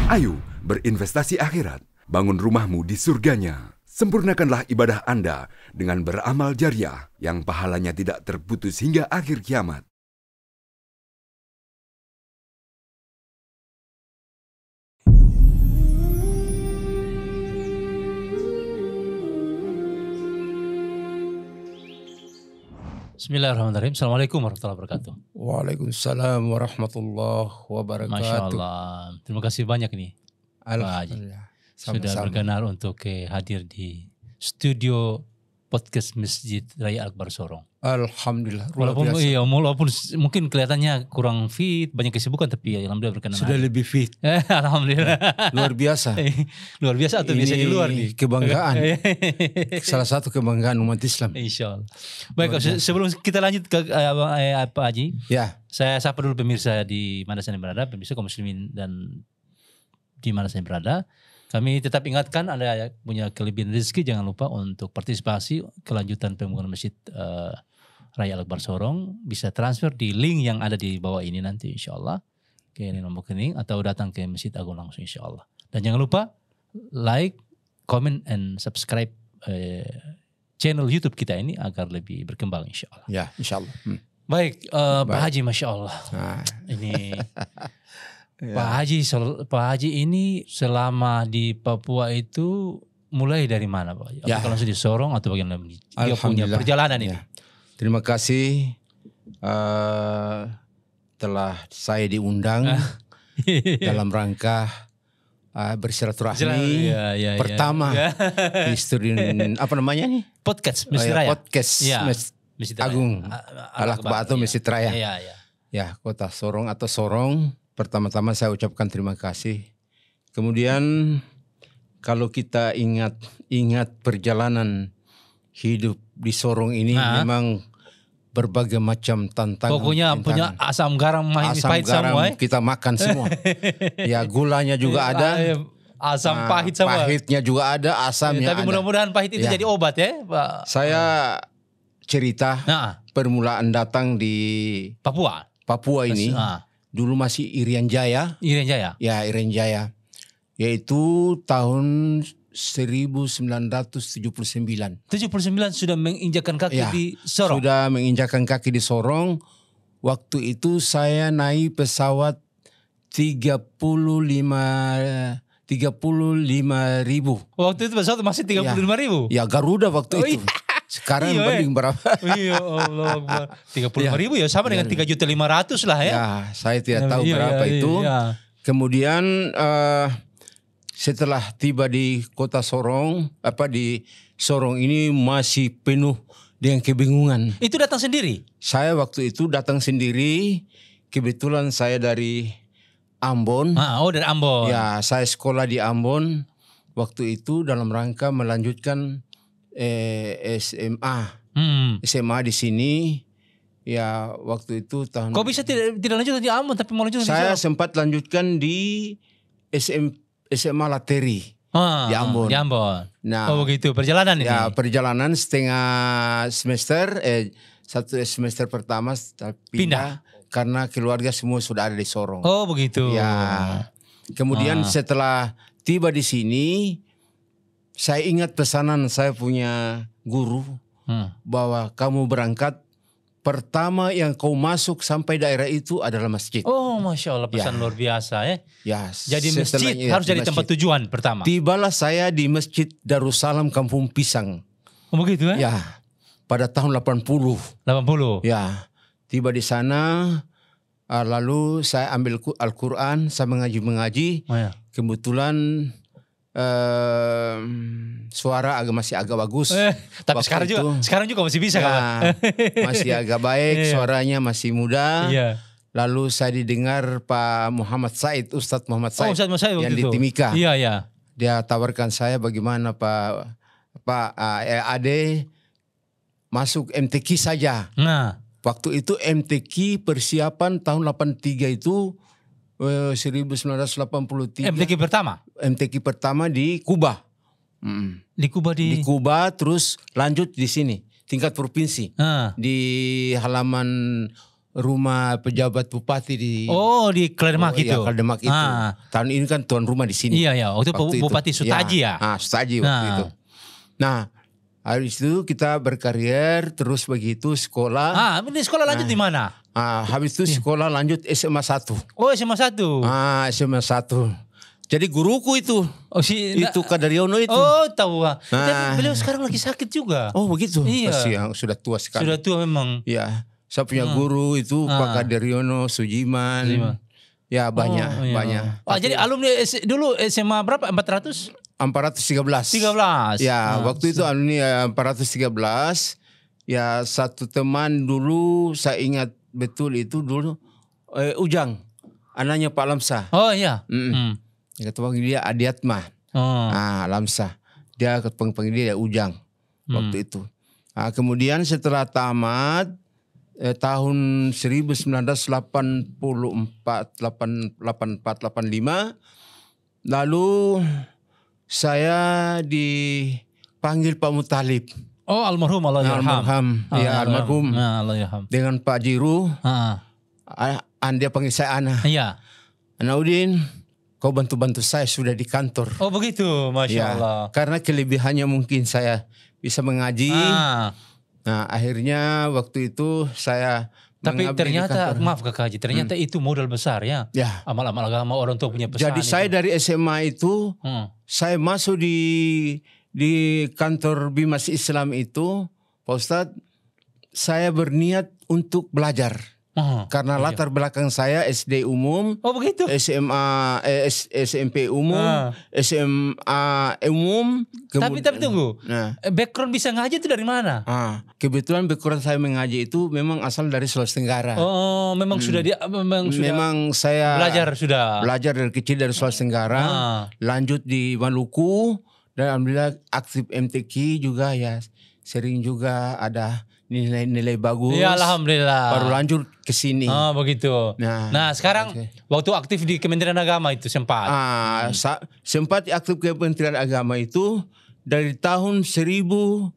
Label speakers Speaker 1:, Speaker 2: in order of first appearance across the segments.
Speaker 1: Ayo berinvestasi akhirat, bangun rumahmu di surganya. Sempurnakanlah ibadah Anda dengan beramal jariah yang pahalanya tidak terputus hingga akhir kiamat.
Speaker 2: Bismillahirrahmanirrahim. Assalamualaikum warahmatullahi wabarakatuh.
Speaker 3: Waalaikumsalam warahmatullahi wabarakatuh.
Speaker 2: Masya Allah. Terima kasih banyak nih Pak Haji. Sudah berkenan untuk hadir di studio podcast Masjid Raya Akbar Sorong.
Speaker 3: Alhamdulillah.
Speaker 2: Walaupun mungkin kelihatannya kurang fit, banyak kesibukan, tapi alhamdulillah berkenan.
Speaker 3: Sudah lebih fit.
Speaker 2: Alhamdulillah.
Speaker 3: Luar biasa.
Speaker 2: Luar biasa atau biasa di luar nih?
Speaker 3: Kebanggaan. Salah satu kebanggaan umat Islam.
Speaker 2: Insya Allah. Baik, sebelum kita lanjut ke Pak Haji,
Speaker 3: ya,
Speaker 2: saya sapa dulu pemirsa di mana saya berada, pemirsa kaum muslimin dan di mana saya berada. Kami tetap ingatkan Anda punya kelebihan rezeki, jangan lupa untuk partisipasi kelanjutan pembangunan Masjid Raya Akbar Sorong. Bisa transfer di link yang ada di bawah ini nanti insya Allah. Ke nomor rekening atau datang ke Masjid Agung langsung insya Allah. Dan jangan lupa like, comment, and subscribe channel YouTube kita ini agar lebih berkembang insya Allah.
Speaker 3: Ya, insya Allah.
Speaker 2: Baik, Pak Haji, Masya Allah. Ini... Ya. Pak Haji ini selama di Papua itu mulai dari mana Pak Haji? Apakah langsung di Sorong atau bagaimana? Dia punya perjalanan ini.
Speaker 3: Terima kasih telah saya diundang dalam rangka bersilaturahmi pertama di studio apa namanya nih?
Speaker 2: Podcast Masjid Raya.
Speaker 3: Podcast Masjid Agung Al-Akbar atau Masjid Raya. Ya, Kota Sorong atau Sorong. Pertama-tama saya ucapkan terima kasih. Kemudian kalau kita ingat perjalanan hidup di Sorong ini memang berbagai macam tantangan.
Speaker 2: Pokoknya punya asam garam pahit semua.
Speaker 3: Kita makan semua. Ya, gulanya juga ada.
Speaker 2: Asam pahit semua.
Speaker 3: Pahitnya juga ada, asamnya
Speaker 2: tapi mudah-mudahan pahit itu jadi obat ya Pak.
Speaker 3: Saya cerita permulaan datang di Papua ini. Dulu masih Irian Jaya. Ya, Irian Jaya. Yaitu tahun 1979.
Speaker 2: 79 sudah menginjakkan kaki di Sorong.
Speaker 3: Sudah menginjakkan kaki di Sorong. Waktu itu saya naik pesawat 35.000.
Speaker 2: Waktu itu pesawat masih 35.000.
Speaker 3: Ya, Garuda waktu itu. Sekarang banding berapa?
Speaker 2: Iya Allah, 35.000 ya sama dengan 3.500.000 lah ya.
Speaker 3: Ya, saya tidak tahu berapa itu. Kemudian setelah tiba di kota Sorong, di Sorong ini masih penuh dengan kebingungan.
Speaker 2: Itu datang sendiri?
Speaker 3: Saya waktu itu datang sendiri. Kebetulan saya dari Ambon.
Speaker 2: Dari Ambon.
Speaker 3: Ya, saya sekolah di Ambon. Waktu itu dalam rangka melanjutkan SMA di sini. Ya, waktu itu tahun.
Speaker 2: Kok bisa tidak lanjut di Ambon tapi mau lanjut di
Speaker 3: Saya
Speaker 2: Sorong?
Speaker 3: sempat lanjutkan di SMA Lateri di Ambon.
Speaker 2: Di Ambon.
Speaker 3: Nah,
Speaker 2: begitu perjalanan ini.
Speaker 3: Ya, perjalanan setengah semester, satu semester pertama pindah karena keluarga semua sudah ada di Sorong.
Speaker 2: Oh, begitu.
Speaker 3: Ya. Kemudian setelah tiba di sini, saya ingat pesanan saya punya guru bahwa kamu berangkat, pertama yang kau masuk sampai daerah itu adalah masjid.
Speaker 2: Oh, Masya Allah, pesan luar biasa ya.
Speaker 3: Ya,
Speaker 2: jadi masjid harus jadi tempat tujuan pertama.
Speaker 3: Tibalah saya di Masjid Darussalam Kampung Pisang.
Speaker 2: Oh, begitu ya?
Speaker 3: Ya, pada tahun 80. Ya, tiba di sana, lalu saya ambil Al-Quran, saya mengaji. Kebetulan suara masih agak bagus.
Speaker 2: Tapi sekarang juga masih bisa
Speaker 3: ya, masih agak baik, suaranya masih muda. Lalu saya didengar Pak Muhammad Said, Ustadz Muhammad Said, yang di Timika. Dia tawarkan saya bagaimana Pak Ade masuk MTQ saja. Waktu itu MTQ persiapan tahun 83 itu 1983.
Speaker 2: MTQ pertama?
Speaker 3: MTQ pertama di Kuba.
Speaker 2: Di
Speaker 3: Kuba terus lanjut di sini tingkat provinsi. Di halaman rumah pejabat bupati di
Speaker 2: di Kaledemak itu.
Speaker 3: Ya, Kaledemak itu. Tahun ini kan tuan rumah di sini.
Speaker 2: Iya. Waktu Bupati Sutaji ya.
Speaker 3: Sutaji waktu itu. Nah, habis itu kita berkarier terus begitu sekolah.
Speaker 2: Ini sekolah lanjut di mana?
Speaker 3: Habis itu sekolah lanjut SMA 1.
Speaker 2: Oh, SMA 1.
Speaker 3: SMA 1. Jadi guruku itu. Itu Kadaryono itu.
Speaker 2: Oh, tahu. Tapi beliau sekarang lagi sakit juga.
Speaker 3: Oh, begitu.
Speaker 2: Iya.
Speaker 3: Yang sudah tua sekali.
Speaker 2: Sudah tua memang.
Speaker 3: Iya. Saya punya guru itu Pak Kadaryono, Sujiman. Ya, banyak.
Speaker 2: Jadi alumni dulu SMA berapa? 400?
Speaker 3: 413. Ya, waktu itu alumni 413. Ya, satu teman dulu saya ingat betul itu dulu Ujang, anaknya Pak Lamsa.
Speaker 2: Oh iya.
Speaker 3: Kita panggil dia Adiatma. Lamsa. Dia panggil dia Ujang waktu itu. Kemudian setelah tamat tahun 1984, 85, lalu saya dipanggil Pak Mutalib.
Speaker 2: Oh, almarhum,
Speaker 3: almarhum. Dengan Pak Jiru. Dia panggil saya Ana.
Speaker 2: Iya.
Speaker 3: Anaudin, kau bantu-bantu saya sudah di kantor.
Speaker 2: Oh begitu, Masya Allah.
Speaker 3: Karena kelebihannya mungkin saya bisa mengaji. Nah, akhirnya waktu itu saya
Speaker 2: tapi ternyata, maaf Kakak Haji, ternyata itu modal besar ya. Amal-amal agama, orang tua punya pesan.
Speaker 3: Jadi saya dari SMA itu, saya masuk di kantor Bimas Islam itu, Pak Ustadz, saya berniat untuk belajar. Karena latar belakang saya SD umum, SMA, SMP umum, SMA umum.
Speaker 2: Tapi tunggu, background bisa ngaji itu dari mana?
Speaker 3: Kebetulan background saya mengaji itu memang asal dari Sulawesi Tenggara.
Speaker 2: Oh, memang sudah
Speaker 3: memang saya
Speaker 2: belajar
Speaker 3: dari kecil dari Sulawesi Tenggara, lanjut di Maluku, dan alhamdulillah aktif MTQ juga ya, sering juga ada nilai-nilai bagus.
Speaker 2: Ya, alhamdulillah.
Speaker 3: Baru lanjut ke sini.
Speaker 2: Oh, begitu. Nah, sekarang waktu aktif di Kementerian Agama itu sempat.
Speaker 3: Sempat aktif di Kementerian Agama itu dari tahun 1985.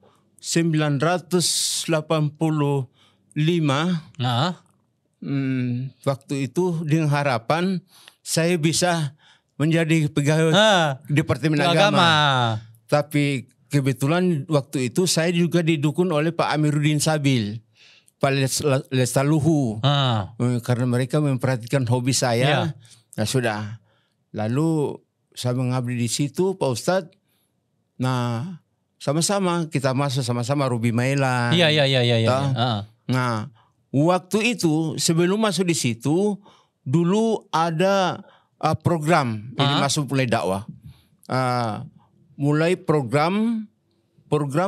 Speaker 3: Waktu itu dengan harapan saya bisa menjadi pegawai Departemen Agama. Tapi kebetulan waktu itu saya juga didukung oleh Pak Amiruddin Sabil, Pak Lestaluhu. Karena mereka memperhatikan hobi saya. Nah, sudah. Lalu saya mengabdi di situ, Pak Ustadz. Nah, sama-sama kita masuk sama-sama Ruby Mailan.
Speaker 2: Iya.
Speaker 3: Nah, waktu itu sebelum masuk di situ, dulu ada program ini masuk mulai dakwah. Mulai program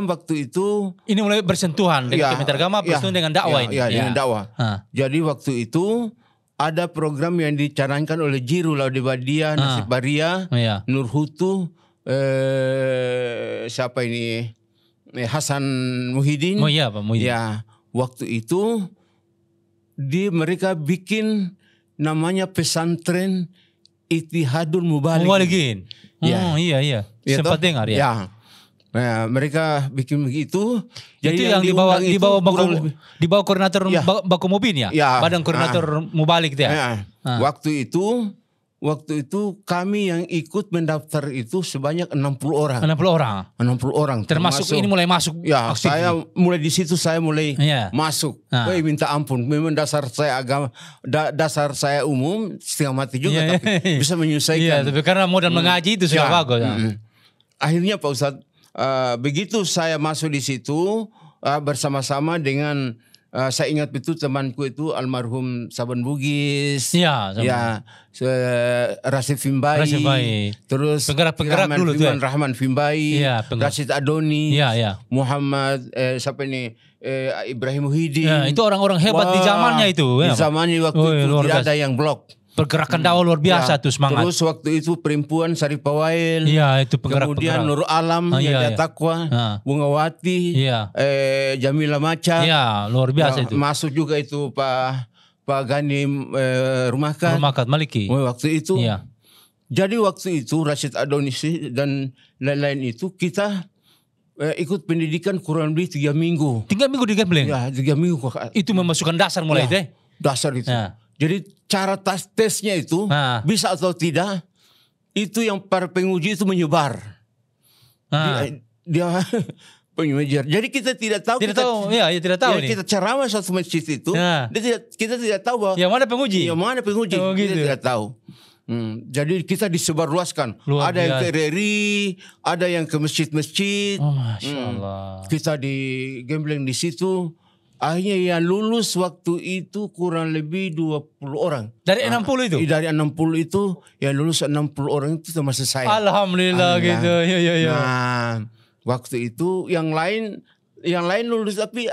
Speaker 3: waktu itu
Speaker 2: ini mulai bersentuhan dengan Kementerian Agama, bersentuhan dengan dakwah ini.
Speaker 3: Dengan dakwah. Jadi waktu itu ada program yang dicanangkan oleh Jiru Laudebadia, Nasib Baria, Nur Hutu, siapa ini, Hasan Muhyiddin.
Speaker 2: Pak Muhyiddin.
Speaker 3: Ya, waktu itu mereka bikin namanya pesantren Ittihadul Mubalighin.
Speaker 2: Iya. Sempat dengar ya.
Speaker 3: Nah, mereka bikin begitu.
Speaker 2: Itu yang di bawah koordinator Baku Mubin ya? Badan koordinator Mubalik itu ya?
Speaker 3: Waktu itu kami yang ikut mendaftar itu sebanyak 60 orang. 60 orang.
Speaker 2: Termasuk ini mulai masuk.
Speaker 3: Ya, saya mulai di situ saya mulai masuk. Minta ampun, memang dasar saya umum setengah mati juga, tapi bisa menyelesaikan.
Speaker 2: Iya, tapi karena modal mengaji itu sudah bagus.
Speaker 3: Akhirnya Pak Ustadz, begitu saya masuk di situ bersama-sama dengan saya ingat betul temanku itu almarhum Saban Bugis, Rasid Fimbai, terus
Speaker 2: penggerak dulu tuh,
Speaker 3: Rahman Fimbai, Rasid Adoni, Muhammad siapa ini, Ibrahim Muhyiddin.
Speaker 2: Itu orang-orang hebat di zamannya itu.
Speaker 3: Di zamannya waktu itu tidak ada yang blok.
Speaker 2: Pergerakan dakwah luar biasa tuh semangat.
Speaker 3: Terus waktu itu perempuan Saripawail.
Speaker 2: Itu penggerak.
Speaker 3: Kemudian Nur Alam, Takwa, Bungawati, Jamila Maca.
Speaker 2: Luar biasa itu.
Speaker 3: Masuk juga itu Pak Gani Rumakat
Speaker 2: Maliki.
Speaker 3: Waktu itu. Jadi waktu itu Rasid Adonis dan lain-lain itu kita ikut pendidikan kurang lebih 3 minggu.
Speaker 2: 3 minggu di Gembleng?
Speaker 3: Ya, 3 minggu.
Speaker 2: Itu memasukkan dasar mulai deh.
Speaker 3: Dasar itu. Jadi cara tesnya itu bisa atau tidak, itu yang para penguji itu menyebar. Dia penyebar. Jadi kita tidak tahu.
Speaker 2: Tidak tahu.
Speaker 3: Kita ceramah suatu masjid itu, kita tidak tahu bahwa
Speaker 2: yang mana penguji.
Speaker 3: Kita tidak tahu. Jadi kita disebarluaskan. Ada yang ke RRI, ada yang ke masjid-masjid.
Speaker 2: Masya Allah.
Speaker 3: Kita digembleng di situ. Akhirnya yang lulus waktu itu kurang lebih 20 orang.
Speaker 2: Dari 60 itu?
Speaker 3: Dari 60 itu, yang lulus 60 orang itu termasuk saya.
Speaker 2: Alhamdulillah gitu. Ya.
Speaker 3: Nah, waktu itu yang lain lulus tapi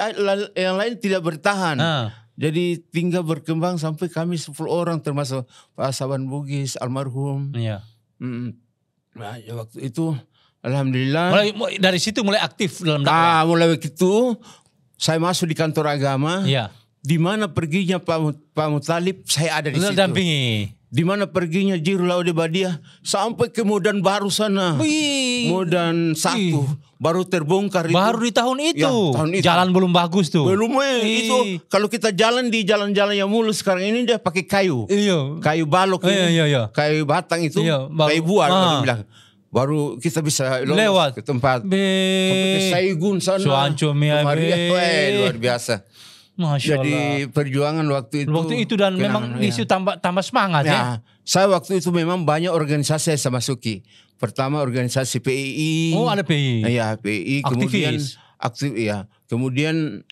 Speaker 3: yang lain tidak bertahan. Jadi tinggal berkembang sampai kami 10 orang termasuk Pak Saban Bugis, almarhum.
Speaker 2: Iya.
Speaker 3: Nah, waktu itu alhamdulillah.
Speaker 2: Dari situ mulai aktif dalam dakwah.
Speaker 3: Mulai begitu. Saya masuk di kantor agama, di mana perginya Pak Muttalib, saya ada di situ.
Speaker 2: Dampingi.
Speaker 3: Di mana perginya Jiru Laude Badiah, sampai ke Modan Baru sana. Modan 1, baru terbongkar itu.
Speaker 2: Baru di tahun itu. Jalan belum bagus tuh.
Speaker 3: Belum itu. Kalau kita jalan di jalan-jalan yang mulus sekarang ini dia pakai kayu. Kayu balok ini. Kayu batang itu. Kayu buah. Baru kita bisa
Speaker 2: lewat
Speaker 3: ke tempat ke Saigun sana. Luar biasa.
Speaker 2: Masya Allah.
Speaker 3: Jadi perjuangan waktu itu
Speaker 2: dan memang isu tambah semangat ya.
Speaker 3: Saya waktu itu memang banyak organisasi saya masuki. Pertama organisasi PII.
Speaker 2: Oh, ada PII.
Speaker 3: Iya, PII. Kemudian aktif Kemudian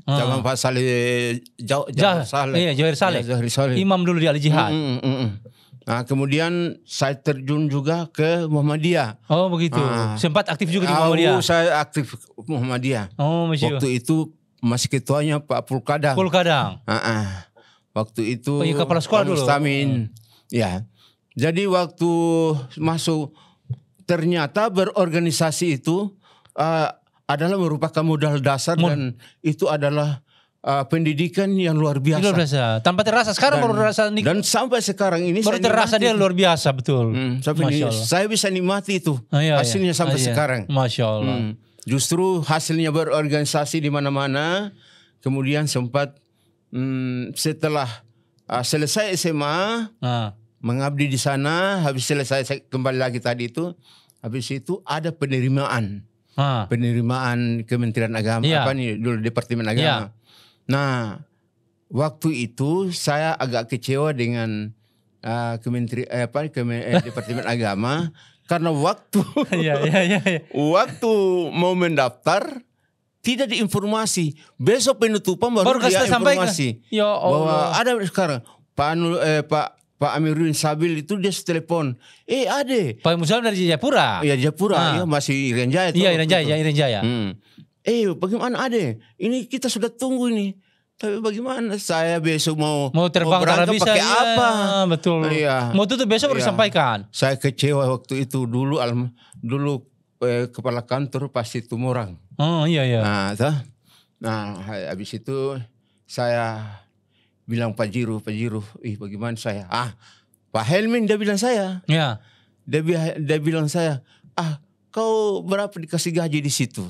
Speaker 3: zaman Pak Saleh Jawahir Saleh.
Speaker 2: Imam dulu di Al Jihad.
Speaker 3: Nah, kemudian saya terjun juga ke Muhammadiyah.
Speaker 2: Oh begitu. Sempat aktif juga di Muhammadiyah.
Speaker 3: Saya aktif Muhammadiyah.
Speaker 2: Oh,
Speaker 3: waktu itu masih ketuanya Pak Pulkadang. Waktu itu
Speaker 2: kepala sekolah dulu.
Speaker 3: Mustamin. Ya. Jadi waktu masuk ternyata berorganisasi itu adalah merupakan modal dasar dan itu adalah pendidikan yang luar biasa.
Speaker 2: Luar biasa. Tanpa terasa sekarang baru terasa.
Speaker 3: Dan sampai sekarang ini
Speaker 2: baru terasa dia luar biasa betul.
Speaker 3: Saya bisa nikmati itu hasilnya sampai sekarang.
Speaker 2: Masya Allah.
Speaker 3: Justru hasilnya berorganisasi di mana-mana. Kemudian sempat setelah selesai SMA mengabdi di sana. Habis selesai saya kembali lagi tadi itu. Habis itu ada penerimaan. Penerimaan Kementerian Agama. Apa nih dulu Departemen Agama. Nah, waktu itu saya agak kecewa dengan Departemen Agama karena waktu mau mendaftar tidak diinformasi. Besok penutupan baru dia informasi bahwa ada sekarang Pak Amiruddin Sabil itu dia telepon. Ade.
Speaker 2: Pak Musalim dari Jayapura.
Speaker 3: Iya Jayapura, masih Irian Jaya.
Speaker 2: Iya Irian Jaya.
Speaker 3: Bagaimana Ade? Ini kita sudah tunggu ini. Tapi bagaimana saya besok mau
Speaker 2: terbang
Speaker 3: berangkat pakai apa?
Speaker 2: Betul. Mau tutup besok baru sampaikan.
Speaker 3: Saya kecewa waktu itu dulu kepala kantor pasti Tumorang.
Speaker 2: Oh iya.
Speaker 3: Nah, habis itu saya bilang Pak Jiru, bagaimana saya? Pak Helmin dia bilang saya.
Speaker 2: Iya.
Speaker 3: Dia bilang saya, kau berapa dikasih gaji di situ?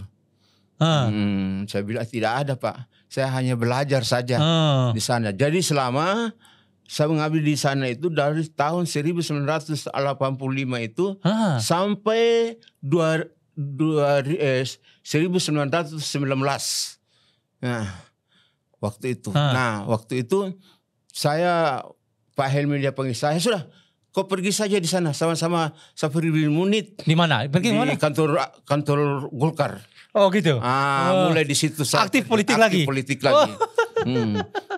Speaker 3: Saya bilang tidak ada Pak, saya hanya belajar saja di sana. Jadi selama saya mengabdi di sana itu dari tahun 1985 itu sampai 1919. Nah, waktu itu. Nah, waktu itu saya Pak Helmi dia panggil saya, sudah kau pergi saja di sana sama-sama Safri bin Munit.
Speaker 2: Di mana? Pergi di mana?
Speaker 3: Kantor Golkar.
Speaker 2: Oh gitu.
Speaker 3: Mulai di situ saya
Speaker 2: aktif politik lagi.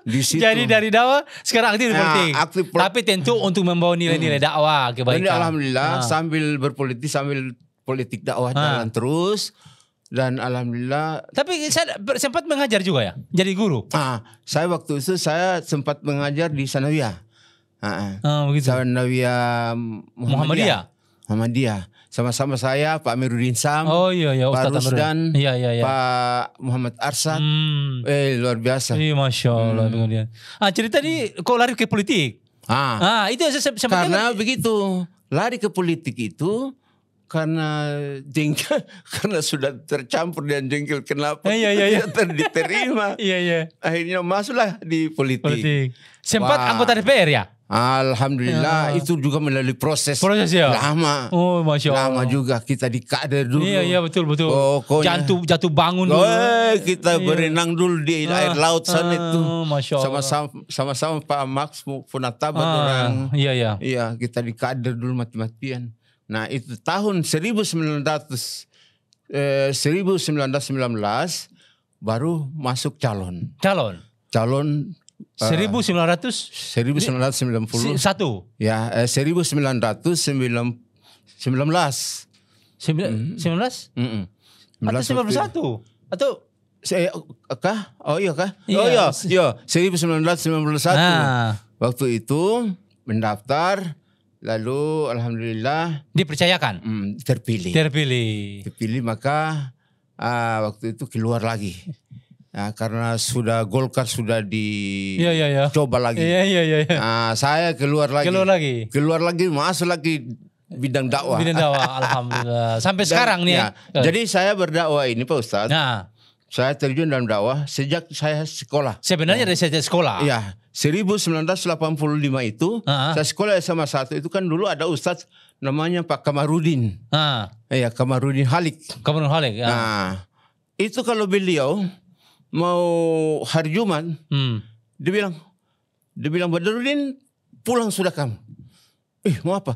Speaker 3: Di situ.
Speaker 2: Jadi dari dakwah sekarang aktif di politik. Tapi tentu untuk membawa nilai-nilai dakwah kebaikan.
Speaker 3: Dan alhamdulillah sambil berpolitik sambil politik dakwah jalan terus. Dan alhamdulillah.
Speaker 2: Tapi saya sempat mengajar juga ya, jadi guru.
Speaker 3: Saya waktu itu saya sempat mengajar di Sanawiyah.
Speaker 2: Begitu.
Speaker 3: Sanawiyah Muhammadiyah. Sama-sama saya, Pak Amiruddin Sam, Pak Rusdan, Pak Muhammad Arsad. Luar biasa.
Speaker 2: Masya Allah. Cerita ini kok lari ke politik?
Speaker 3: Itu karena begitu. Lari ke politik itu karena jengkel, karena sudah tercampur dengan jengkel, kenapa diterima. Akhirnya masuklah di politik.
Speaker 2: Sempat anggota DPR ya?
Speaker 3: Alhamdulillah itu juga melalui proses
Speaker 2: ya?
Speaker 3: lama.
Speaker 2: Oh, Masya Allah.
Speaker 3: Lama juga kita di kader dulu.
Speaker 2: Iya betul. Pokoknya, jatuh bangun dulu.
Speaker 3: Kita berenang dulu di air laut sana itu.
Speaker 2: Masya Allah.
Speaker 3: Sama-sama Pak Max Punataban orang.
Speaker 2: Iya.
Speaker 3: Iya, kita di kader dulu mati-matian. Nah itu tahun 1919 baru masuk calon.
Speaker 2: 1991.
Speaker 3: Ya, 1919.
Speaker 2: 91 atau
Speaker 3: kah? Oh iya kah? Iya. 1991. Waktu itu mendaftar, lalu alhamdulillah
Speaker 2: dipercayakan.
Speaker 3: Terpilih, maka waktu itu keluar lagi. Nah, karena Golkar sudah dicoba lagi. Nah, saya keluar lagi, masuk lagi bidang dakwah.
Speaker 2: Alhamdulillah. Sampai sekarang nih.
Speaker 3: Ya. Jadi saya berdakwah ini Pak Ustadz.
Speaker 2: Nah,
Speaker 3: saya terjun dalam dakwah sejak saya sekolah.
Speaker 2: Sebenarnya dari sejak sekolah.
Speaker 3: Iya, 1985 itu saya sekolah SMA 1 itu kan dulu ada Ustadz namanya Pak Kamarudin. Iya, Kamarudin Halik. Nah, itu kalau beliau mau hari Jumat, dia bilang Badrudin pulang sudah kamu. Mau apa?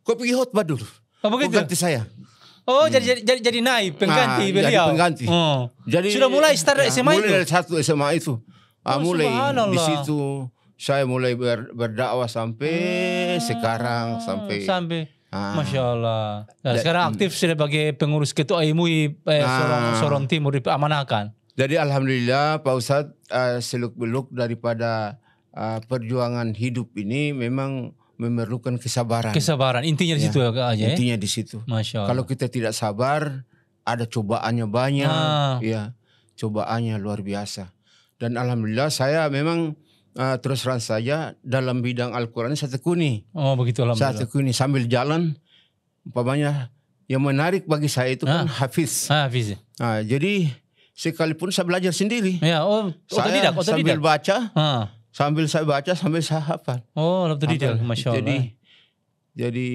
Speaker 3: Kau pergi khotbah dulu.
Speaker 2: Begitu?
Speaker 3: Kau ganti saya.
Speaker 2: Oh, jadi naib pengganti beliau.
Speaker 3: Jadi pengganti. Jadi
Speaker 2: sudah mulai start SMA itu.
Speaker 3: Mulai dari satu SMA itu. Mulai di situ saya mulai berdakwah sampai sekarang sampai.
Speaker 2: Masya Allah. Nah, sekarang aktif sebagai pengurus ketua MUI Sorong Timur diamanahkan.
Speaker 3: Jadi alhamdulillah Pak Ustadz, seluk-beluk daripada perjuangan hidup ini memang memerlukan kesabaran.
Speaker 2: Intinya di situ aja.
Speaker 3: Intinya di situ.
Speaker 2: Masya Allah.
Speaker 3: Kalau kita tidak sabar, ada cobaannya banyak. Ya, cobaannya luar biasa. Dan alhamdulillah saya memang terus terang saja dalam bidang Al-Quran saya tekuni.
Speaker 2: Oh begitu, alhamdulillah.
Speaker 3: Saya tekuni sambil jalan. Umpamanya yang menarik bagi saya itu kan hafiz. Jadi sekalipun saya belajar sendiri.
Speaker 2: Otodidak.
Speaker 3: Sambil baca. Sambil saya baca, sambil saya hafal.
Speaker 2: Otodidak, Masya Allah.
Speaker 3: Jadi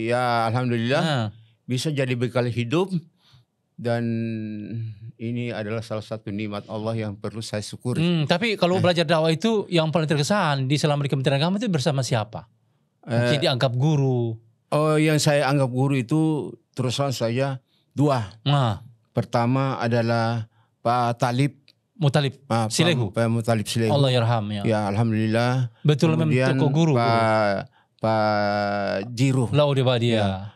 Speaker 3: ya alhamdulillah bisa jadi bekal hidup. Dan ini adalah salah satu nikmat Allah yang perlu saya syukuri.
Speaker 2: Tapi kalau belajar dakwah itu yang paling terkesan di selama di Kementerian Agama itu bersama siapa? Mungkin dianggap guru.
Speaker 3: Yang saya anggap guru itu terus terang saja dua. Pertama adalah Pak
Speaker 2: Mutalib Silehu.
Speaker 3: Pak Mutalib Silehu.
Speaker 2: Allah yarham ya.
Speaker 3: Ya alhamdulillah.
Speaker 2: Betul memang tokoh guru.
Speaker 3: Pak Jiru.
Speaker 2: dia.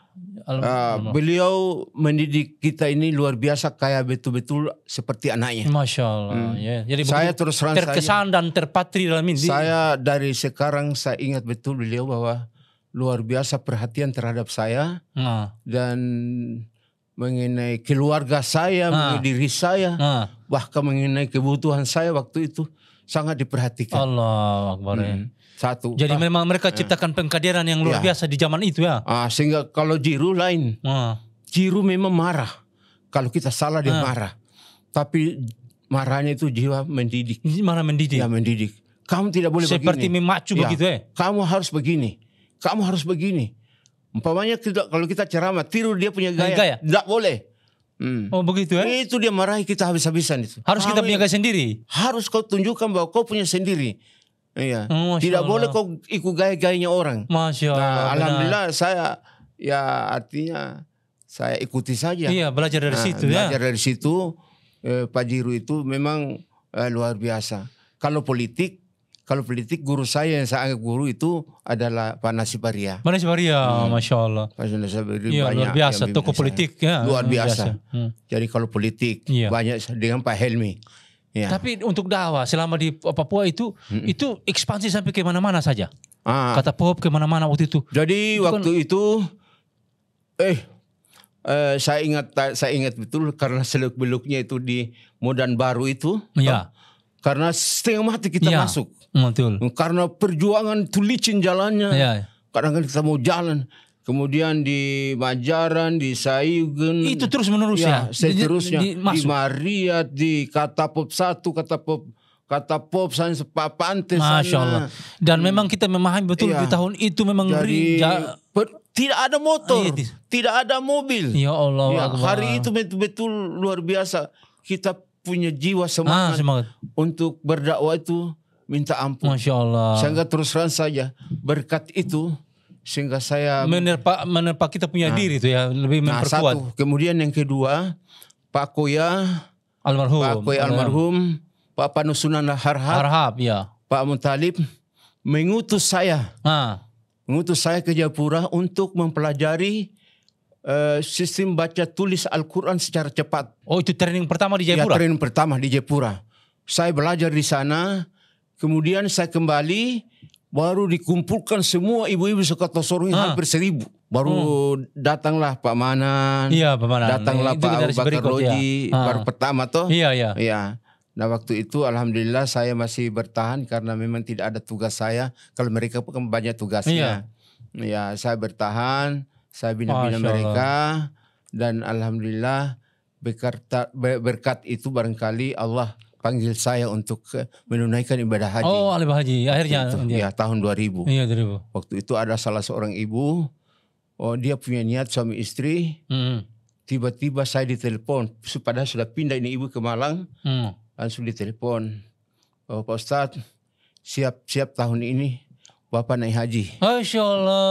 Speaker 3: Beliau mendidik kita ini luar biasa, kayak betul-betul seperti anaknya.
Speaker 2: Masya Allah. Jadi
Speaker 3: saya terus terang
Speaker 2: terkesan dan terpatri dalam ini.
Speaker 3: Saya dari sekarang saya ingat betul beliau bahwa luar biasa perhatian terhadap saya dan mengenai keluarga saya, mengenai diri saya, bahkan mengenai kebutuhan saya waktu itu sangat diperhatikan.
Speaker 2: Allah Akbar.
Speaker 3: Satu.
Speaker 2: Jadi memang mereka ciptakan pengkaderan yang luar biasa di zaman itu ya.
Speaker 3: Sehingga kalau Jiru lain. Jiru memang marah. Kalau kita salah dia marah. Tapi marahnya itu jiwa mendidik.
Speaker 2: Marah mendidik.
Speaker 3: Ya mendidik. Kamu tidak boleh
Speaker 2: seperti
Speaker 3: begini.
Speaker 2: memacu begitu ya.
Speaker 3: Kamu harus begini. Kamu harus begini. Umpamanya kalau kita ceramah tiru dia punya gaya. Tidak boleh.
Speaker 2: Oh begitu ya.
Speaker 3: Itu dia marahi kita habis-habisan itu.
Speaker 2: Harus kita punya gaya sendiri.
Speaker 3: Harus kau tunjukkan bahwa kau punya sendiri. Iya. Tidak boleh kau ikut gaya-gayanya orang.
Speaker 2: Masya Allah.
Speaker 3: Alhamdulillah saya artinya saya ikuti saja.
Speaker 2: Iya, belajar dari situ ya.
Speaker 3: Belajar dari situ. Pak Jiru itu memang luar biasa. Kalau politik guru saya yang saya anggap guru itu adalah Pak Nasib Aria.
Speaker 2: Pak Nasib Aria, Masya Allah.
Speaker 3: Pak Nasib Aria
Speaker 2: luar biasa, tokoh politik ya.
Speaker 3: Luar biasa. Jadi kalau politik banyak dengan Pak Helmi. Ya.
Speaker 2: Tapi untuk dakwah selama di Papua itu ekspansi sampai ke mana-mana saja. Kata Pop ke mana-mana waktu itu.
Speaker 3: Jadi waktu itu saya ingat betul karena seluk-beluknya itu di Modan Baru itu.
Speaker 2: Ya.
Speaker 3: Karena setengah mati kita masuk.
Speaker 2: Betul.
Speaker 3: Karena perjuangan itu licin jalannya.
Speaker 2: Ya.
Speaker 3: Kadang-kadang kita mau jalan. kemudian di Majaran, di Sayugen.
Speaker 2: Itu terus menerus ya?
Speaker 3: Seterusnya di Mariat, di Katapop 1, Katapop sampai Papantes.
Speaker 2: Masya Allah. Dan memang kita memahami betul di tahun itu memang
Speaker 3: tidak ada motor, tidak ada mobil.
Speaker 2: Ya Allah.
Speaker 3: Hari itu betul-betul luar biasa. Kita punya jiwa semangat untuk berdakwah itu minta ampun.
Speaker 2: Masya Allah.
Speaker 3: Sehingga terus terang saja berkat itu sehingga saya
Speaker 2: menerpa kita punya diri itu ya, lebih memperkuat.
Speaker 3: Satu. Kemudian yang kedua, Pak Koya almarhum, Pak Panusunan Harhab,
Speaker 2: ya.
Speaker 3: Pak Muntalib mengutus saya ke Jayapura untuk mempelajari sistem baca tulis Al-Quran secara cepat.
Speaker 2: Oh, itu training pertama di Jayapura?
Speaker 3: Ya, training pertama di Jayapura. Saya belajar di sana, kemudian saya kembali, baru dikumpulkan semua ibu-ibu Sukartosono hampir 1.000. Baru datanglah Pak Manan,
Speaker 2: Pak Manan.
Speaker 3: Datanglah Pak Abu Bakar Loji, baru pertama toh.
Speaker 2: Iya.
Speaker 3: Nah waktu itu alhamdulillah saya masih bertahan karena memang tidak ada tugas saya. Kalau mereka kan banyak tugasnya. Ya, saya bertahan, saya bina-bina mereka. Dan alhamdulillah berkat itu barangkali Allah panggil saya untuk menunaikan ibadah haji.
Speaker 2: Oh, ibadah haji. Akhirnya.
Speaker 3: Ya, tahun 2000.
Speaker 2: Iya, 2000.
Speaker 3: Waktu itu ada salah seorang ibu. Oh, dia punya niat suami istri. Tiba-tiba saya ditelepon. Padahal sudah pindah ini ibu ke Malang. Langsung ditelepon, oh, Pak Ustadz, siap tahun ini Bapak naik haji.
Speaker 2: Masya Allah.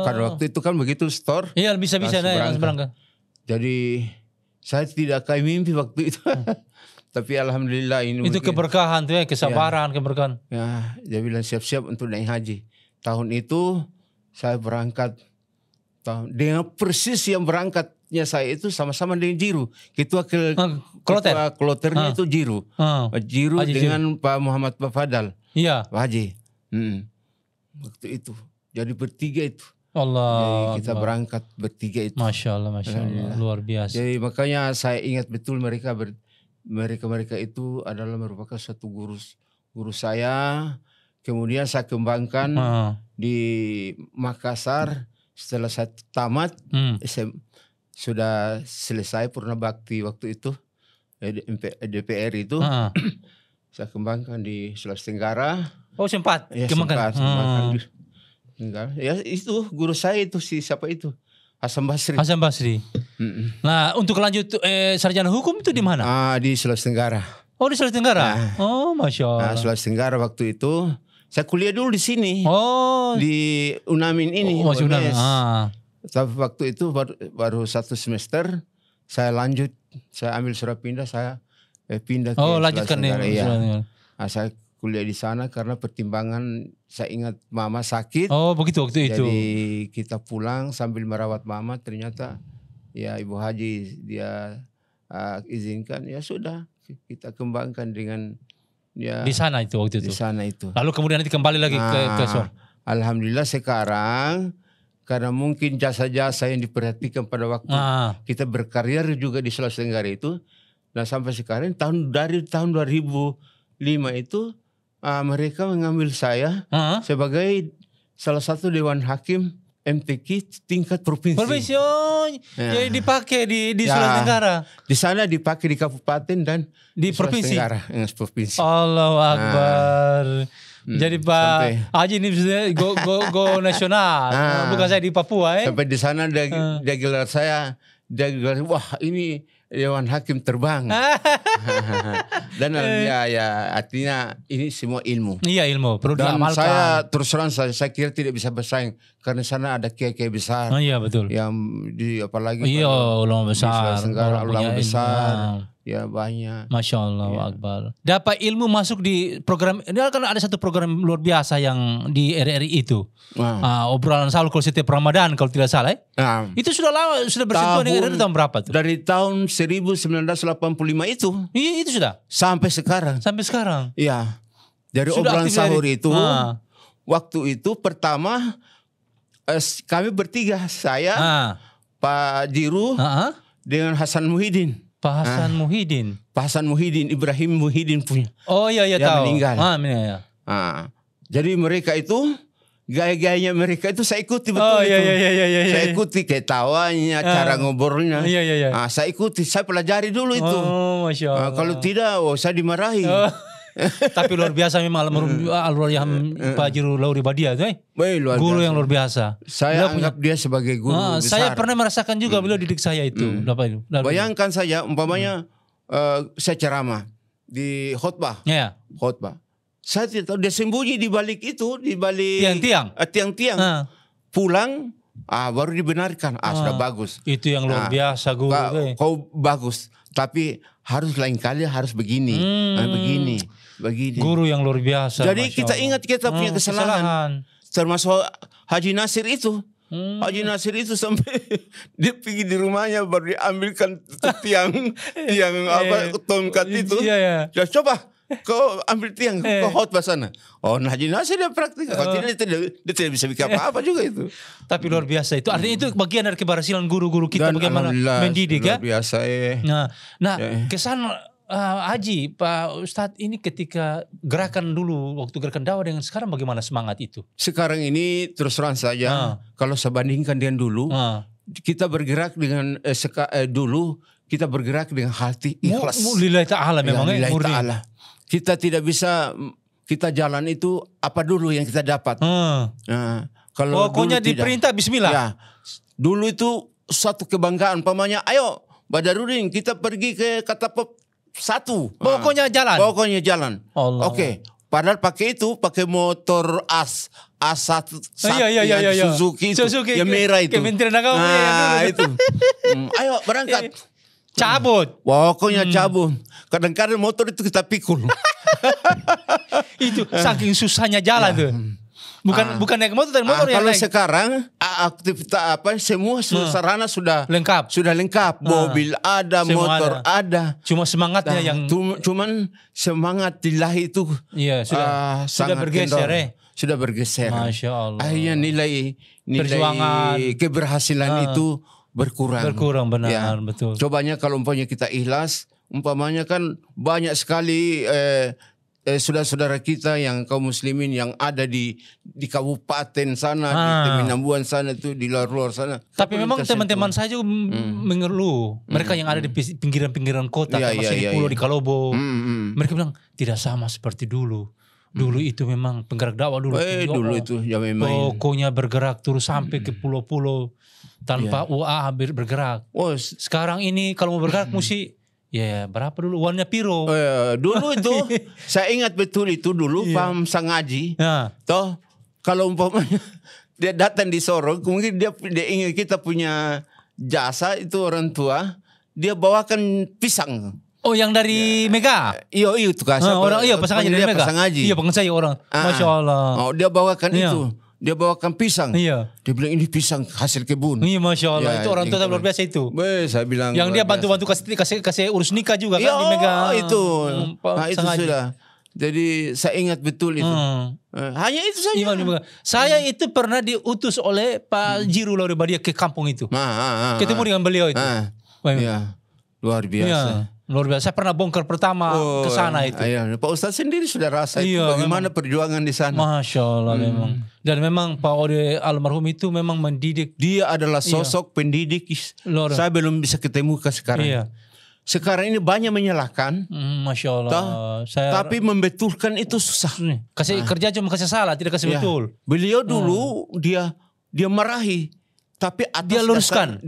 Speaker 3: Karena waktu itu kan begitu store.
Speaker 2: Iya, bisa-bisa langsung berangkat.
Speaker 3: Jadi saya tidak kayak mimpi waktu itu. Tapi alhamdulillah ini.
Speaker 2: Itu keberkahan tuh ya, kesabaran, keberkahan.
Speaker 3: Ya, dia bilang siap-siap untuk naik haji. Tahun itu saya berangkat. Dengan persis yang berangkatnya saya itu sama-sama dengan Jiru. Ketua kloternya itu Jiru. Jiru dengan Pak Muhammad Fadal.
Speaker 2: Iya.
Speaker 3: Pak Haji. Waktu itu. Jadi bertiga itu.
Speaker 2: Allah.
Speaker 3: Jadi kita berangkat bertiga itu.
Speaker 2: Masya Allah. Luar biasa.
Speaker 3: Jadi makanya saya ingat betul mereka itu adalah merupakan satu guru saya. Kemudian saya kembangkan di Makassar. Setelah saya tamat, sudah selesai purna bakti waktu itu, DPR itu, saya kembangkan di Sulawesi Tenggara.
Speaker 2: Oh, sempat?
Speaker 3: Ya, sempat. Ya, itu guru saya itu, siapa itu? Hasan Basri.
Speaker 2: Nah, untuk lanjut sarjana hukum itu di mana?
Speaker 3: Di Sulawesi Tenggara.
Speaker 2: Oh, di Sulawesi Tenggara? Oh, Masya Allah.
Speaker 3: Sulawesi Tenggara waktu itu. Saya kuliah dulu di sini.
Speaker 2: Oh.
Speaker 3: Di Unamin ini.
Speaker 2: Oh, masih Unamin.
Speaker 3: Tapi waktu itu baru 1 semester. Saya lanjut. Saya ambil surat pindah. Saya pindah ke
Speaker 2: lanjutkan nih.
Speaker 3: Iya. Saya kuliah di sana karena pertimbangan saya ingat mama sakit.
Speaker 2: Oh, begitu waktu itu.
Speaker 3: Jadi kita pulang sambil merawat mama. Ternyata ya Ibu Haji dia izinkan. Ya sudah kita kembangkan dengan. Ya,
Speaker 2: di sana itu waktu itu.
Speaker 3: Di sana itu.
Speaker 2: Lalu kemudian nanti kembali lagi ke SOR.
Speaker 3: Alhamdulillah sekarang karena mungkin jasa-jasa yang diperhatikan pada waktu kita berkarir juga di Sulawesi Tenggara itu. Nah sampai sekarang dari tahun 2005 itu mereka mengambil saya sebagai salah satu Dewan Hakim MTQ tingkat provinsi.
Speaker 2: Jadi dipakai di Sulawesi Tenggara.
Speaker 3: Di sana dipakai di kabupaten dan
Speaker 2: di provinsi.
Speaker 3: Provinsi.
Speaker 2: Allahu Akbar. Jadi Pak Haji ini go nasional. Bukan saya di Papua.
Speaker 3: Sampai di sana dia gelar saya. Dia gelar, wah ini Dewan Hakim terbang. Dan ya artinya ini semua ilmu.
Speaker 2: Iya ilmu. Perlu
Speaker 3: dan
Speaker 2: diamalkan.
Speaker 3: Saya terus terang saya kira tidak bisa bersaing karena sana ada kiai-kiai besar.
Speaker 2: Iya betul.
Speaker 3: Yang apalagi
Speaker 2: ulama besar.
Speaker 3: Ulama besar. Ya banyak.
Speaker 2: Masya Allah Akbar. Dapat ilmu masuk di program. Ini kan ada satu program luar biasa yang di RRI itu. Obrolan sahur kalau setiap Ramadan kalau tidak salah. Itu sudah lama, sudah bersentuhan dengan RRI tahun berapa tuh?
Speaker 3: Dari tahun 1985 itu.
Speaker 2: Iya itu sudah.
Speaker 3: Sampai sekarang. Iya. Dari sudah obrolan sahur itu. Waktu itu pertama kami bertiga. Saya, Pak Jiru, dengan Hasan Muhyiddin.
Speaker 2: Pak Hasan Muhyiddin,
Speaker 3: Ibrahim Muhyiddin punya.
Speaker 2: Oh iya
Speaker 3: dia
Speaker 2: tahu.
Speaker 3: Meninggal.
Speaker 2: Ya.
Speaker 3: Jadi mereka itu gaya-gayanya mereka itu saya ikuti betul itu. Saya ikuti ketawanya, cara ngobrolnya. Saya ikuti, saya pelajari dulu itu.
Speaker 2: Masya Allah.
Speaker 3: Kalau tidak, saya dimarahi.
Speaker 2: Tapi luar biasa memang almarhum Pak Jiru Lauri Badia itu, guru yang luar biasa.
Speaker 3: Saya anggap dia sebagai guru besar.
Speaker 2: Saya pernah merasakan juga beliau didik saya itu.
Speaker 3: Bayangkan saja umpamanya saya ceramah di khotbah. Khotbah. Saya tidak tahu dia sembunyi di balik itu, di balik tiang-tiang. Pulang, baru dibenarkan. Sudah bagus.
Speaker 2: Itu yang luar biasa guru.
Speaker 3: Kau bagus, tapi harus lain kali harus begini, begini.
Speaker 2: Guru yang luar biasa.
Speaker 3: Jadi kita ingat kita punya kesalahan. Termasuk Haji Nasir itu. Haji Nasir itu sampai dia pergi di rumahnya baru diambilkan tiang tongkat itu. Ya coba kau ambil tiang, kau khotbah sana. Haji Nasir dia praktik. Kalau tidak dia tidak bisa bikin apa-apa juga itu.
Speaker 2: Tapi luar biasa itu. Artinya itu bagian dari keberhasilan guru-guru kita. Dan bagaimana mendidik ya.
Speaker 3: Luar biasa
Speaker 2: Nah kesan Haji, Pak Ustadz ini ketika gerakan dulu, waktu gerakan dakwah dengan sekarang bagaimana semangat itu?
Speaker 3: Sekarang ini terus terang saja, kalau saya bandingkan dengan dulu, kita bergerak dengan dulu kita bergerak dengan hati ikhlas.
Speaker 2: Lillahi ta'ala memang.
Speaker 3: Lillahi ta'ala. Kita tidak bisa, kita jalan itu apa dulu yang kita dapat. Kalau
Speaker 2: pokoknya diperintah bismillah. Ya,
Speaker 3: dulu itu suatu kebanggaan, pamannya, ayo Badarudin kita pergi ke Katapop 1.
Speaker 2: Pokoknya jalan.
Speaker 3: Pokoknya jalan. Oke. Padahal pakai motor A1 Suzuki itu. Yang merah itu.
Speaker 2: Kementerian Agama
Speaker 3: itu. Ayo berangkat.
Speaker 2: Cabut.
Speaker 3: Pokoknya cabut. Kadang-kadang motor itu kita pikul.
Speaker 2: Itu saking susahnya jalan tuh. Bukan naik motor, tapi motor
Speaker 3: kalau naik. Sekarang aktivitas semua sarana sudah
Speaker 2: lengkap.
Speaker 3: Mobil ada, motor ada.
Speaker 2: Cuma semangatnya yang
Speaker 3: cuman semangat ilahi itu
Speaker 2: sudah bergeser.
Speaker 3: Sudah bergeser.
Speaker 2: Masya Allah.
Speaker 3: Akhirnya nilai perjuangan, keberhasilan itu berkurang
Speaker 2: benar, betul.
Speaker 3: Cobanya kalau umpamanya kita ikhlas, umpamanya kan banyak sekali saudara kita yang kaum muslimin yang ada di kabupaten sana, di Teminambuan sana itu, di luar sana.
Speaker 2: Tapi memang teman-teman saya juga mengeluh. Mereka yang ada di pinggiran-pinggiran kota, termasuk di pulau di Kalobo. Mereka bilang tidak sama seperti dulu. Dulu itu memang penggerak dakwah dulu.
Speaker 3: Dulu itu ya memang.
Speaker 2: Pokoknya bergerak terus sampai ke pulau-pulau tanpa UA bergerak. Sekarang ini kalau mau bergerak mesti berapa dulu uangnya piro?
Speaker 3: Dulu itu saya ingat betul itu dulu Pam Sangaji. Toh kalau umpamanya dia datang di Sorong, mungkin dia ingin kita punya jasa itu orang tua, dia bawakan pisang.
Speaker 2: Yang dari Mega?
Speaker 3: Iya itu kan.
Speaker 2: Pasangannya dari Mega. Iya pengen saya orang. Masya Allah.
Speaker 3: Dia bawakan itu. Dia bawakan pisang.
Speaker 2: Iya.
Speaker 3: Dia bilang ini pisang hasil kebun.
Speaker 2: Iya Masya Allah. Itu orang tua luar biasa itu.
Speaker 3: Saya bilang.
Speaker 2: Yang dia bantu-bantu kasih urus nikah juga kan di Mega.
Speaker 3: Itu. Itu sudah. Jadi saya ingat betul itu. Hanya itu saja.
Speaker 2: Saya itu pernah diutus oleh Pak Jiru Lauri Badia ke kampung itu. Ketemu dengan beliau itu.
Speaker 3: Luar biasa.
Speaker 2: Luar biasa. Saya pernah bongkar pertama ke sana itu.
Speaker 3: Pak Ustadz sendiri sudah rasa itu bagaimana perjuangan di sana.
Speaker 2: Masya Allah memang. Dan memang Pak Ode almarhum itu memang mendidik.
Speaker 3: Dia adalah sosok pendidik. Saya belum bisa ketemu ke sekarang. Sekarang ini banyak menyalahkan.
Speaker 2: Masya Allah.
Speaker 3: Tapi membetulkan itu susah.
Speaker 2: Kasih kerja cuma kasih salah, tidak kasih betul.
Speaker 3: Beliau dulu dia marahi. Tapi
Speaker 2: dia luruskan.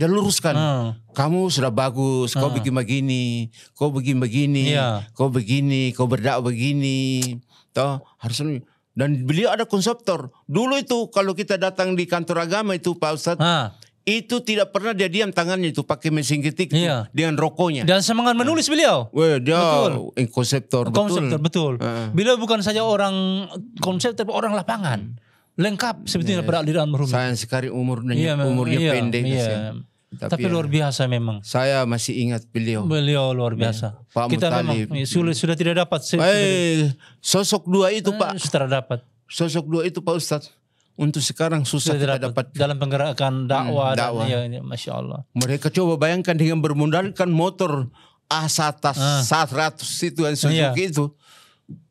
Speaker 3: Kamu sudah bagus, kau bikin begini, kau bikin begini, kau begini, kau berdakwah begini. Toh harusnya. Dan beliau ada konseptor. Dulu itu kalau kita datang di kantor agama itu Pak Ustadz, itu tidak pernah dia diam tangannya itu pakai mesin ketik dengan rokoknya.
Speaker 2: Dan semangat menulis beliau.
Speaker 3: Dia konseptor
Speaker 2: betul. Beliau bukan saja orang konseptor, tapi orang lapangan. Lengkap sebetulnya pada aliran almarhum.
Speaker 3: Sayang sekali umurnya pendek.
Speaker 2: Tapi luar biasa memang.
Speaker 3: Saya masih ingat beliau.
Speaker 2: Beliau luar biasa.
Speaker 3: Pak
Speaker 2: kita
Speaker 3: Mutalib.
Speaker 2: Memang sudah tidak dapat.
Speaker 3: Sosok dua itu Pak.
Speaker 2: Sudah dapat.
Speaker 3: Sosok dua itu Pak Ustadz. Untuk sekarang susah kita dapat.
Speaker 2: Dalam penggerakan dakwah. Masya Allah.
Speaker 3: Mereka coba bayangkan dengan bermodalkan motor A100 itu yang Suzuki itu.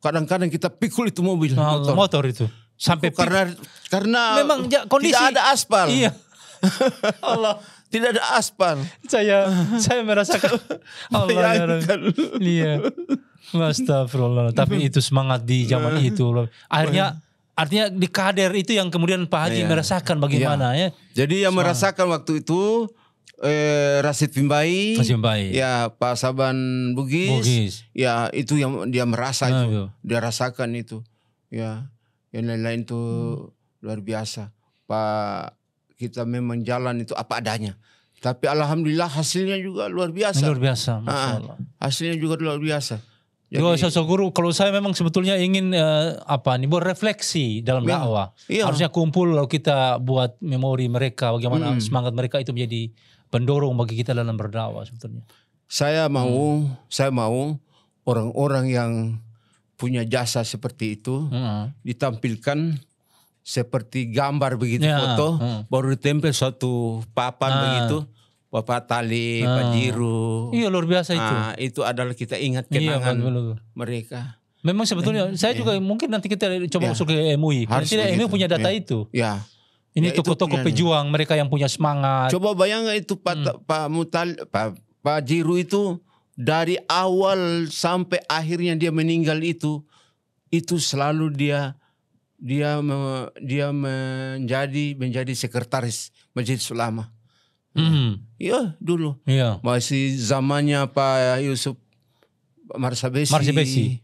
Speaker 3: Kadang-kadang kita pikul itu motor
Speaker 2: itu. Sampai
Speaker 3: karena
Speaker 2: memang kondisi
Speaker 3: tidak ada aspal.
Speaker 2: Iya. Allah,
Speaker 3: tidak ada aspal.
Speaker 2: Saya merasakan. Allah, iya. Astagfirullah. Tapi itu semangat di zaman itu. Artinya di kader itu yang kemudian Pak Haji merasakan bagaimana ya.
Speaker 3: Jadi yang merasakan waktu itu Rasid Pimbai, ya Pak Saban Bugis, ya itu yang dia merasa itu, dia rasakan itu, ya yang lain-lain itu luar biasa. Pak, kita memang jalan itu apa adanya. Tapi alhamdulillah hasilnya juga luar biasa.
Speaker 2: Luar biasa, Masya Allah.
Speaker 3: Hasilnya juga luar biasa.
Speaker 2: Jadi, sosok guru, kalau saya memang sebetulnya ingin berefleksi dalam dakwah. Iya. Harusnya kumpul lalu kita buat memori mereka, bagaimana semangat mereka itu menjadi pendorong bagi kita dalam berdakwah sebetulnya. Saya mau
Speaker 3: orang-orang yang punya jasa seperti itu ditampilkan seperti gambar begitu, foto, baru ditempel suatu papan begitu. Bapak Tali, Pak Jiru.
Speaker 2: Iya, luar biasa itu.
Speaker 3: Itu adalah kita ingat kenangan mereka.
Speaker 2: Memang sebetulnya saya juga mungkin nanti kita coba usul ke MUI. Karena MUI punya data itu.
Speaker 3: Ya.
Speaker 2: Ini tokoh-tokoh pejuang mereka yang punya semangat.
Speaker 3: Coba bayangkan itu Pak Jiru itu dari awal sampai akhirnya dia meninggal itu selalu dia menjadi sekretaris Majelis Ulama. Iya dulu.
Speaker 2: Iya.
Speaker 3: Masih zamannya Pak Yusuf Marsabesi.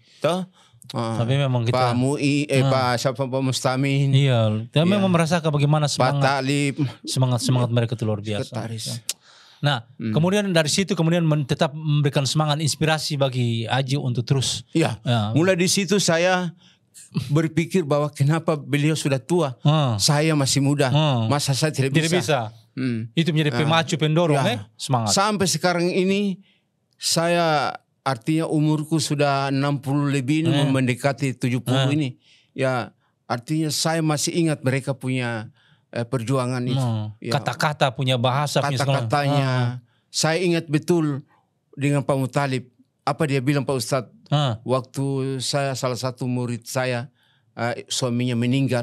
Speaker 2: Tapi memang kita
Speaker 3: Pak Mu'i, Pak Mustamin.
Speaker 2: Iya. Kita memang merasakan bagaimana
Speaker 3: Pak Talib,
Speaker 2: semangat mereka itu luar biasa.
Speaker 3: Sekretaris.
Speaker 2: Nah, kemudian dari situ kemudian tetap memberikan semangat inspirasi bagi Haji untuk terus.
Speaker 3: Iya. Mulai di situ saya berpikir bahwa kenapa beliau sudah tua, saya masih muda, masa saya tidak bisa.
Speaker 2: Itu menjadi pemacu pendorong semangat.
Speaker 3: Sampai sekarang ini saya artinya umurku sudah 60 lebih ini mendekati 70 ini. Ya, artinya saya masih ingat mereka punya perjuangan itu.
Speaker 2: Kata-kata punya bahasa,
Speaker 3: kata-katanya. Saya ingat betul dengan Pak Mutalib. Apa dia bilang Pak Ustadz? Waktu saya salah satu murid saya suaminya meninggal.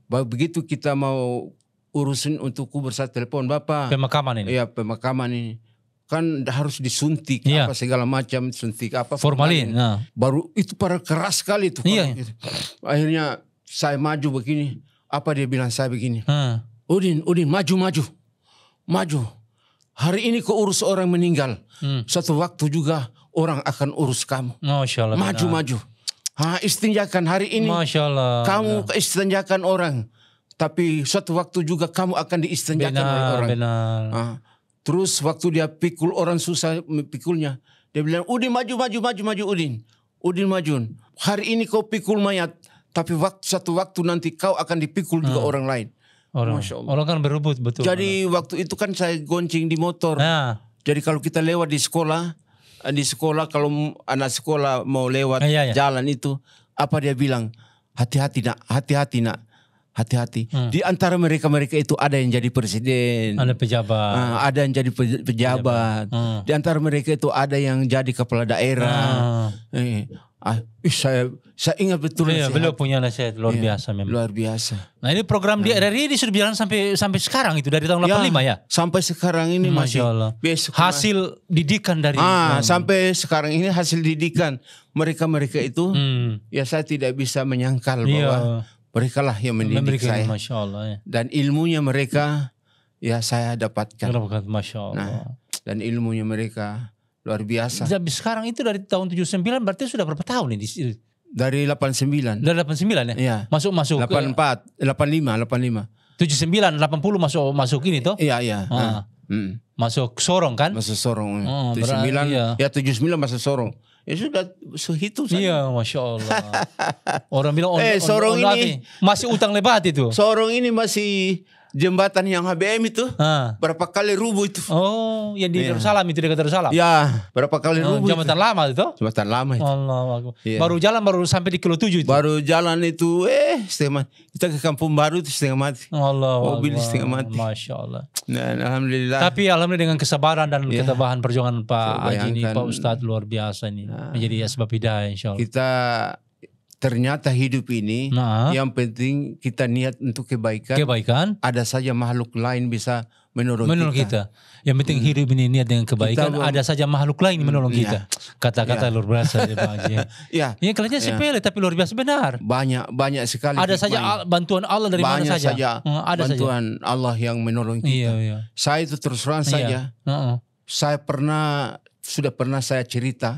Speaker 3: Begitu kita mau urusin untuk kubur, saya telepon Bapak.
Speaker 2: Pemakaman ini?
Speaker 3: Iya, pemakaman ini. Kan harus disuntik apa segala macam, suntik apa.
Speaker 2: Formalin.
Speaker 3: Baru itu para keras sekali itu. Akhirnya saya maju begini. Apa dia bilang saya begini. Udin maju. Hari ini kau urus orang meninggal. Suatu waktu juga orang akan urus kamu.
Speaker 2: Masya Allah.
Speaker 3: Maju. Istinjakan hari ini.
Speaker 2: Masya Allah.
Speaker 3: Kamu istinjakan orang. Tapi suatu waktu juga kamu akan diistinjakan oleh orang.
Speaker 2: Benar.
Speaker 3: Terus waktu dia pikul orang susah pikulnya. Dia bilang, Udin maju Udin. Udin maju. Hari ini kau pikul mayat. Tapi suatu waktu nanti kau akan dipikul juga orang lain.
Speaker 2: Orang kan berebut betul.
Speaker 3: Jadi waktu itu kan saya gonceng di motor. Jadi kalau kita lewat di sekolah kalau anak sekolah mau lewat jalan itu, apa dia bilang? Hati-hati nak. Hati-hati. Di antara mereka itu ada yang jadi presiden.
Speaker 2: Ada pejabat.
Speaker 3: Ada yang jadi pejabat. Di antara mereka itu ada yang jadi kepala daerah. Saya ingat betul.
Speaker 2: Beliau punya nasihat luar biasa memang.
Speaker 3: Luar biasa.
Speaker 2: Nah ini program di RRI ini sudah berjalan sampai sekarang itu dari tahun 85 ya?
Speaker 3: Sampai sekarang ini masih.
Speaker 2: Allah. Hasil didikan dari.
Speaker 3: Sampai sekarang ini hasil didikan mereka itu. Ya saya tidak bisa menyangkal bahwa mereka lah yang mendidik saya.
Speaker 2: Masya Allah, ya.
Speaker 3: Dan ilmunya mereka ya saya dapatkan.
Speaker 2: Masya Allah.
Speaker 3: Dan ilmunya mereka luar biasa.
Speaker 2: Tapi sekarang itu dari tahun 79 berarti sudah berapa tahun ini?
Speaker 3: Dari 89.
Speaker 2: Dari 89 ya?
Speaker 3: Iya.
Speaker 2: Masuk.
Speaker 3: 85.
Speaker 2: 79, 80 masuk ini toh?
Speaker 3: Iya.
Speaker 2: Masuk Sorong kan?
Speaker 3: Masuk Sorong. 79 ya 79 masuk Sorong. Ya sudah sehitung saja.
Speaker 2: Iya, Masya Allah. Orang bilang
Speaker 3: Sorong ini
Speaker 2: masih utang lebat itu.
Speaker 3: Sorong ini masih jembatan yang HBM itu. Berapa kali rubuh itu.
Speaker 2: Oh, yang di Darussalam itu dekat Darussalam.
Speaker 3: Ya, berapa kali rubuh.
Speaker 2: Jembatan lama itu.
Speaker 3: Jembatan lama itu.
Speaker 2: Allah. Baru jalan sampai di kilo 7 itu.
Speaker 3: Baru jalan itu setengah mati. Kita ke Kampung Baru itu setengah mati.
Speaker 2: Allah.
Speaker 3: Mobil setengah mati.
Speaker 2: Masya Allah.
Speaker 3: Nah, alhamdulillah.
Speaker 2: Tapi alhamdulillah dengan kesabaran dan ketabahan perjuangan Pak Haji ini, Pak Ustadz luar biasa ini. Menjadi asbab hidayah insya Allah.
Speaker 3: Kita ternyata hidup ini yang penting kita niat untuk kebaikan. Ada saja makhluk lain bisa menolong kita.
Speaker 2: Yang penting hidup ini niat dengan kebaikan. Ada saja makhluk lain menolong kita. Kata-kata luar biasa ya Bang Haji. Ini kelihatannya sepele tapi luar biasa benar.
Speaker 3: Banyak sekali.
Speaker 2: Ada saja bantuan Allah dari mana saja.
Speaker 3: Ada bantuan Allah yang menolong kita. Saya itu terus terang saja. Saya sudah pernah saya cerita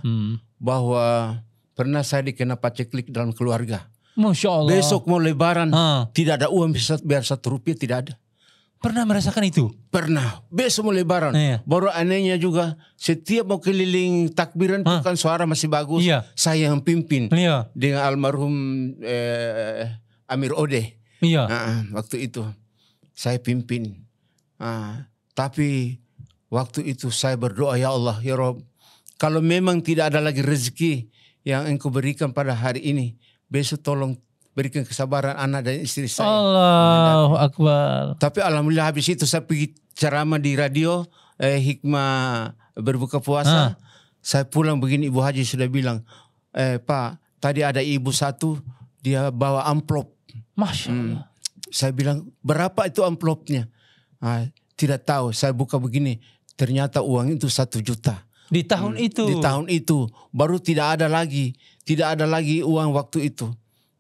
Speaker 3: bahwa pernah saya dikena paceklik dalam keluarga.
Speaker 2: Masya Allah.
Speaker 3: Besok mau lebaran, tidak ada uang biar 1 rupiah, tidak ada.
Speaker 2: Pernah merasakan itu?
Speaker 3: Pernah. Besok mau lebaran. Baru anehnya juga, setiap mau keliling takbiran itu kan suara masih bagus. Saya yang pimpin. Dengan almarhum Amir Ode. Waktu itu saya pimpin. Tapi waktu itu saya berdoa, ya Allah, ya Rob, kalau memang tidak ada lagi rezeki yang Engkau berikan pada hari ini, besok tolong berikan kesabaran anak dan istri saya.
Speaker 2: Allahu Akbar.
Speaker 3: Tapi alhamdulillah habis itu saya pergi ceramah di radio hikmah berbuka puasa. Saya pulang begini, Ibu Haji sudah bilang, Pak, tadi ada ibu satu, dia bawa amplop.
Speaker 2: Masya Allah.
Speaker 3: Saya bilang, berapa itu amplopnya? Tidak tahu, saya buka begini, ternyata uang itu 1 juta.
Speaker 2: Di tahun itu?
Speaker 3: Di tahun itu. Baru tidak ada lagi uang waktu itu.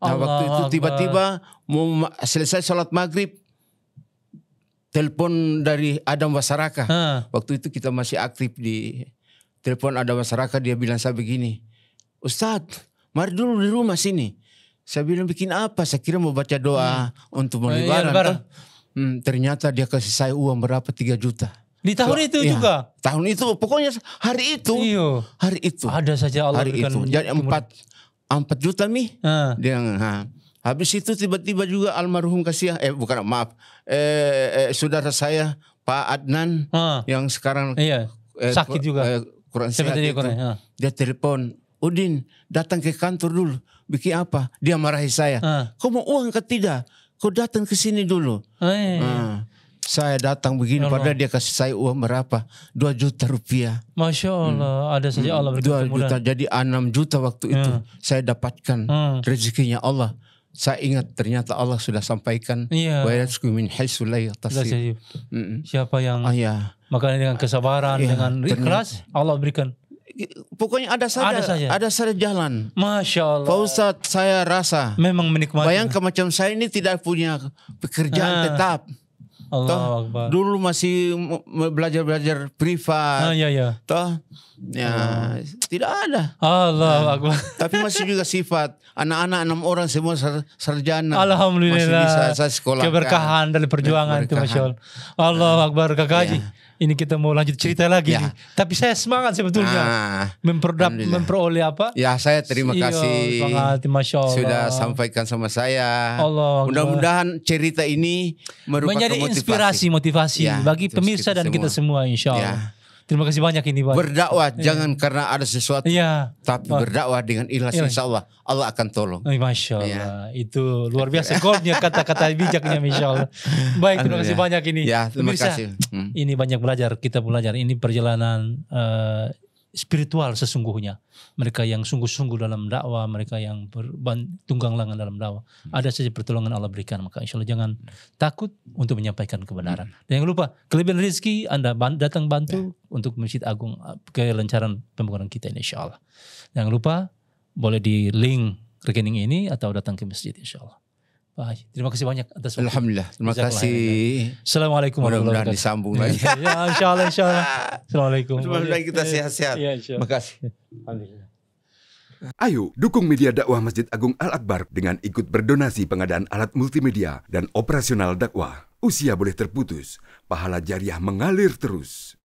Speaker 3: Nah, waktu itu tiba-tiba mau selesai sholat maghrib, telepon dari Adam Wasaraka. Waktu itu kita masih aktif di telepon Adam Wasaraka. Dia bilang saya begini, Ustadz, mari dulu di rumah sini. Saya bilang bikin apa? Saya kira mau baca doa untuk mau lebaran. Ternyata dia kasih saya uang berapa? 3 juta.
Speaker 2: Di tahun itu juga?
Speaker 3: Tahun itu, pokoknya hari itu. Hari itu.
Speaker 2: Ada saja Allah
Speaker 3: hari itu. Jadi 4 juta nih. Habis itu tiba-tiba juga almarhum saudara saya Pak Adnan yang sekarang
Speaker 2: sakit juga.
Speaker 3: Kurang sehat itu. Dia telepon, Udin datang ke kantor dulu. Bikin apa? Dia marahi saya. Kau mau uang ke tidak? Kau datang ke sini dulu. Saya datang begini, padahal dia kasih saya uang berapa? 2 juta rupiah.
Speaker 2: Masya Allah, ada saja Allah berikan
Speaker 3: 2 juta, jadi 6 juta waktu itu saya dapatkan rezekinya Allah. Saya ingat ternyata Allah sudah sampaikan. Wa yarzuqu min haitsu la yahtasib.
Speaker 2: Siapa yang makanya dengan kesabaran, dengan ikhlas Allah berikan.
Speaker 3: Pokoknya ada saja jalan.
Speaker 2: Masya Allah.
Speaker 3: Pak Ustadz, saya rasa
Speaker 2: memang menikmati.
Speaker 3: Bayangkan macam saya ini tidak punya pekerjaan tetap.
Speaker 2: Allah Akbar.
Speaker 3: Dulu masih belajar privat. Tidak ada.
Speaker 2: Allah Akbar.
Speaker 3: Tapi masih juga sifat. Anak-anak 6 orang semua sarjana.
Speaker 2: Alhamdulillah.
Speaker 3: Masih bisa saya sekolahkan.
Speaker 2: Keberkahan dari perjuangan itu, Masya Allah. Allah Akbar, Kakak Haji. Ini kita mau lanjut cerita lagi nih. Tapi saya semangat sebetulnya memperoleh apa?
Speaker 3: Ya, saya terima kasih.
Speaker 2: Semangat, Masya Allah.
Speaker 3: Sudah sampaikan sama saya.
Speaker 2: Allah.
Speaker 3: Mudah-mudahan cerita ini merupakan
Speaker 2: menjadi motivasi bagi pemirsa dan kita semua, insya Allah. Terima kasih banyak ini, Pak.
Speaker 3: Berdakwah jangan karena ada sesuatu, tapi berdakwah dengan ikhlas, insya Allah Allah akan tolong.
Speaker 2: Masya Allah, itu luar biasa goldnya kata-kata bijaknya, Masya Allah. Baik, terima kasih banyak ini.
Speaker 3: Terima kasih.
Speaker 2: Ini banyak kita belajar. Ini perjalanan spiritual sesungguhnya. Mereka yang sungguh-sungguh dalam dakwah, mereka yang tunggang langgang dalam dakwah. Ada saja pertolongan Allah berikan, maka insya Allah jangan takut untuk menyampaikan kebenaran. Dan jangan lupa, kelebihan rezeki Anda datang bantu untuk Masjid Agung kelancaran pembangunan kita ini, insya Allah. Jangan lupa, boleh di link rekening ini atau datang ke masjid, insya Allah. Baik, terima kasih banyak atas waktu.
Speaker 3: Alhamdulillah, terima kasih.
Speaker 2: Assalamualaikum warahmatullahi wabarakatuh.
Speaker 3: Disambung lagi.
Speaker 2: Insya Allah. Assalamualaikum.
Speaker 3: Mudah-mudahan kita sehat-sehat. Terima kasih.
Speaker 1: Ayo dukung media dakwah Masjid Agung Al-Akbar dengan ikut berdonasi pengadaan alat multimedia dan operasional dakwah. Usia boleh terputus, pahala jariah mengalir terus.